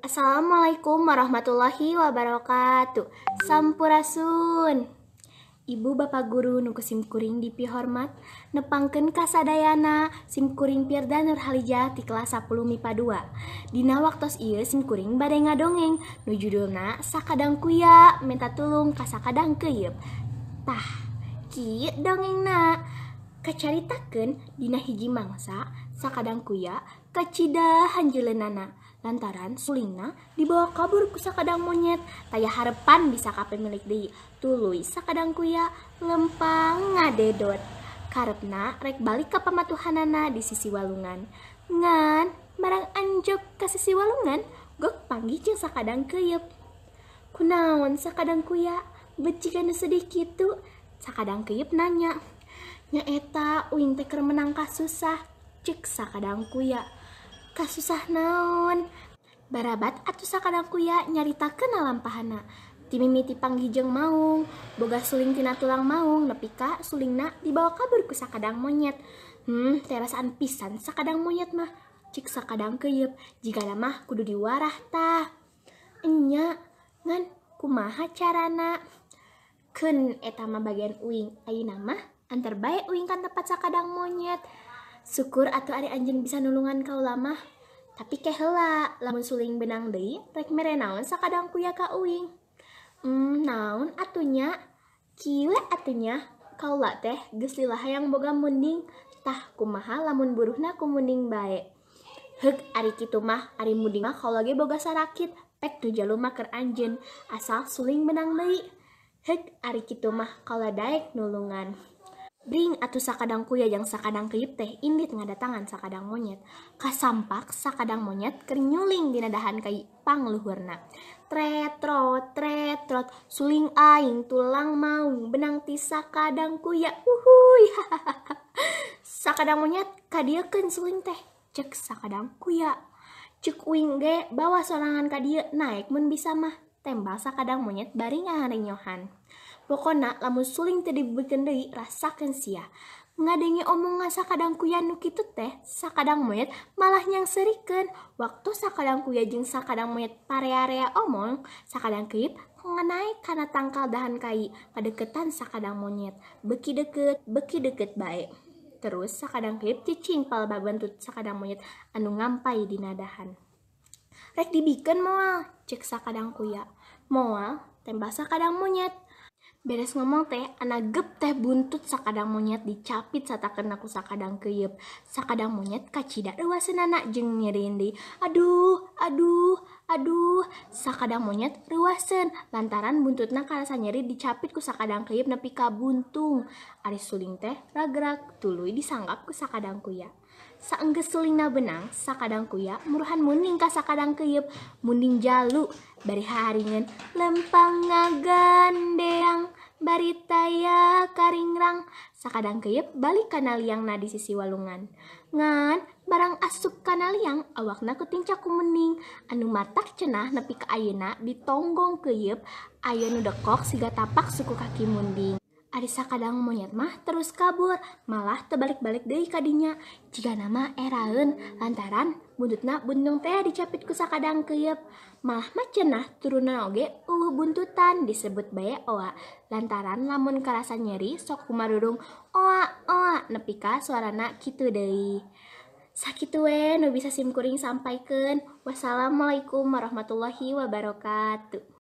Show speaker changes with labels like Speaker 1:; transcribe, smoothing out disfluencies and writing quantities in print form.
Speaker 1: Assalamualaikum warahmatullahi wabarakatuh. Sampurasun. Ibu bapak guru nu simkuring dipihormat, nepangkeun kasadayana simkuring Firda Nurhalijah ti kelas 10 MIPA 2. Dina waktos ieu simkuring bade ngadongeng nu judulna Sakadang Kuya Minta Tulung ka Sakadang Keuyeub. Tah, kieu dongengna. Kacaritakeun dina hiji mangsa sakadang kuya kacida hanjeleunana lantaran sulingna dibawa kabur ku sakadang monyet. Taya harepan bisa kapemilik deui. Tuluy sakadang kuya lempang ngadedot. Karepna rek balik ka pamatuhanana di sisi walungan. Ngan barang anjog ka sisi walungan gok panggih jeung sakadang keuyeub. Kunaon sakadang kuya becikan sedih kitu? Sakadang keuyeub nanya. Nyaeta uing teh keur menang kasusah, cek sakadang kuya. Kasusah naon? Barabat atuh sakadang kuya nyaritakeun lampahana. Ti mimiti panggih jeung maung, boga suling tina tulang maung nepi ka sulingna dibawa kabur ku sakadang monyet. Terasaan pisan sakadang monyet mah, cek sakadang keuyeub. Jigana mah kudu diwarah tah. Enya, ngan kumaha carana? Keun eta mah bagian uing, ayeuna mah antar bae uing kan tempat sakadang monyet. Syukur atuh ari anjeun bisa nulungan kaula mah. Tapi keh heula, lamun suling benang deui rek mere naon sakadang kuya ka uing. Naon atunya? Kieu atunya kaula teh geus lila hayang boga munding. Tah kumaha lamun buruhna ku munding bae. Heug ari kitu mah, ari munding mah kaula ge boga sarakit. Pek tu jaluma keur anjeun, asal suling benang deui. Heug ari kitu mah kaula daek nulungan. Bring atuh sakadang kuya jeung sakadang keuyeub teh indit ngadatangan sakadang monyet. Kasampak sakadang monyet keur nyuling dina dahan kai pangluhurna. Tretrot, tretrot, suling aing tulang maung benang ti sakadang kuya. Uhuy. Sakadang monyet kadiekeun suling teh, cek sakadang kuya. Cek uing ge bawa sorangan ka dieu naek mun bisa mah. Tembal sakadang monyet bari ngarenyohan. Pokona lamun suling teu dibeukeun deui rasakeun sia. Ngadenge omongan sakadang kuya nu kitu teh, sakadang monyet malah nyangseurikeun. Waktu sakadang kuya jeung sakadang monyet parea-area omong, sakadang keuyeub nganaek kana tangkal dahan kai kadeukeutan sakadang monyet. Beuki deukeut bae. Terus sakadang keuyeub cicing palebabantut sakadang monyet anu ngampai dina dahan. Rek dibikeun moal, cek sakadang kuya. Moal tembak sakadang monyet. Beres ngomong teh, anagep teh buntut sakadang monyet dicapit satakeun ku sakadang keuyeub. Sakadang monyet kacida reuaseunana jeung nyeriin deui. Aduh, aduh, aduh. Sakadang monyet reuaseun lantaran buntutna karasa nyeri dicapit ku sakadang keuyeub nepi ka buntung. Ari suling teh ragrak tuluy disanggap ku sakadang kuya. Saenggeus sulingna benang, sakadang kuya muruhan munding ka sakadang keuyeub. Munding jalu, bari haringeun lempang ngagandeang, bari taya karingrang. Sakadang keuyeub balik kana liangna di sisi walungan. Ngan barang asup kana liang awakna kutingcak ku mending. Anu matak cenah nepi ka ayeuna di tonggong keuyeub aya nu dekok siga tapak suku kaki munding. Ari sakadang monyet mah terus kabur, malah teu balik-balik deui ka dinya. Jigana mah eraeun lantaran buntutna buntung teh dicapit ku sakadang keuyeub. Malah mah cenah turunan oge buntutan disebut bae oa. Lantaran lamun karasa nyeri sok kumarurung oa nepi ka suarana kitu deui. Sakitu we nu bisa simkuring sampaikeun. Wassalamualaikum warahmatullahi wabarakatuh.